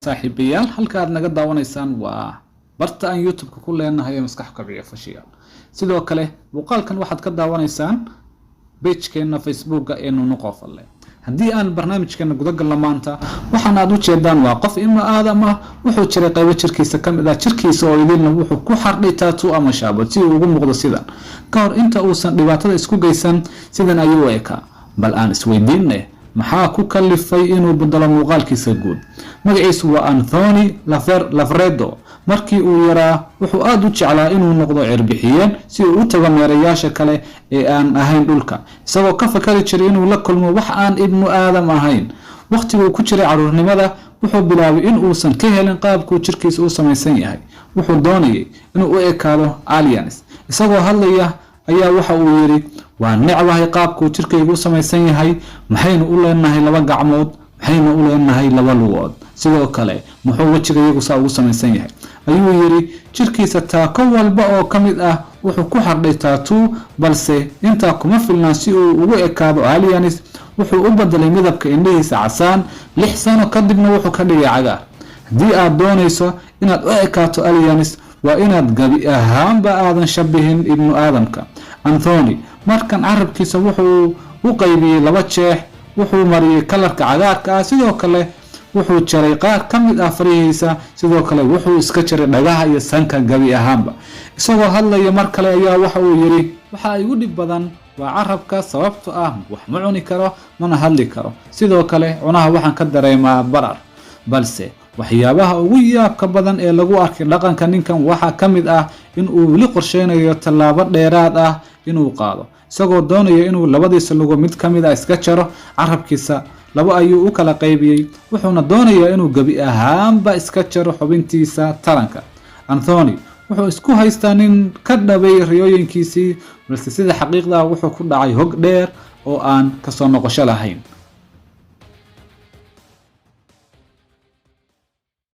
saaxiibayaal halka aad naga daawanaysaan waa barta aan YouTube-ka ku leenahay maskax kabciya fashiyaal sidoo kale muuqaalkan waxaad ka daawanaysaan page-keena Facebook-ga ee Nuno Qofalle haddii aan barnaamijkeena guda galno maanta waxaan aad u jeedaan waa qof ima aadam ah wuxuu jiray qaybo jirkiisa kamid ah jirkiisa oo idilna wuxuu ku xardhay tattoo ama shaabad si uu ugu muuqdo sidan ka hor inta uusan dhibaatada isku geysan sidan ayuu ekaa bal aan isweydiinay maxaa ku kalifay inuu bedelo muuqaalkiisa guud magaciisu waa Anthony Lavredo markii uu yaraa wuxuu aad u jeclaa inuu noqdo cirbixiyeen si uu u tago meerayaasha kale ee aan ahayn dhulka isagoo ka fakari jiray inuu la kulmo wax aan ibnu aadam ahayn waqtigii ku jiray caruurnimada wuxuu bilaabay in uusan ka helin qaabku jirkiisa u samaysan yahay wuxuu doonayay inuu u ekaado aliens isagoo hadlaya ayaa waxa uu yiri waa necbahay qaabku jirkaygu u samaysan yahay maxaynu u leenahay laba gacmood maxaynu u leenahay laba lugood sidoo kale muxuu wajigayagu saa ugu samaysan yahay ayuu yiri jirkiisa taako walba oo kamid ah wuxuu ku xardhay tattoo balse inta kuma filnaan si uu ugu ekaado aliens wuxuu u bedelay midabka indhihiisa casaan 6 sano kadibna wuxuu ka dhigay cagaar haddii aad doonayso inaad u ekaato aliens waa inaad gabi ahaanba aadan shabihin ibnu aadamka Anthony markan carabkiisa wuxuu u qaybiyay laba jeex wuxuu mariyay kalarka cagaarka ah sidoo kale wuxuu jaray qaar kamid ah farihiisa sidoo kale wuxuu iska jaray dhagaha iyo sanka gabi ahaanba isagoo hadlaya mar kale ayaa waxa uu yiri waxa ay u dhib badan waa carabka sababtoo ah wax ma cuni karo mana hadli karo sidoo kale cunaha waxaan ka dareemaa barar balse waxyaabaha ugu yaabka badan ee lagu arkay dhaqanka ninkan waxa kamid ah in uu wali qorsheynayo tallaabo dheeraad ah inuu qaado isagoo doonaya inuu labadiisa lugo mid kamid ah iska jaro carabkiisa laba ayuu u kala qaybiyay wuxuuna doonayaa inuu gabi ahaanba iska jaro xubintiisa taranka Anthony wuxuu isku haystaa nin ka dhabay riyooyinkiisii balse sida xaqiiqda wuxuu ku dhacay hog dheer oo aan ka soo noqosho lahayn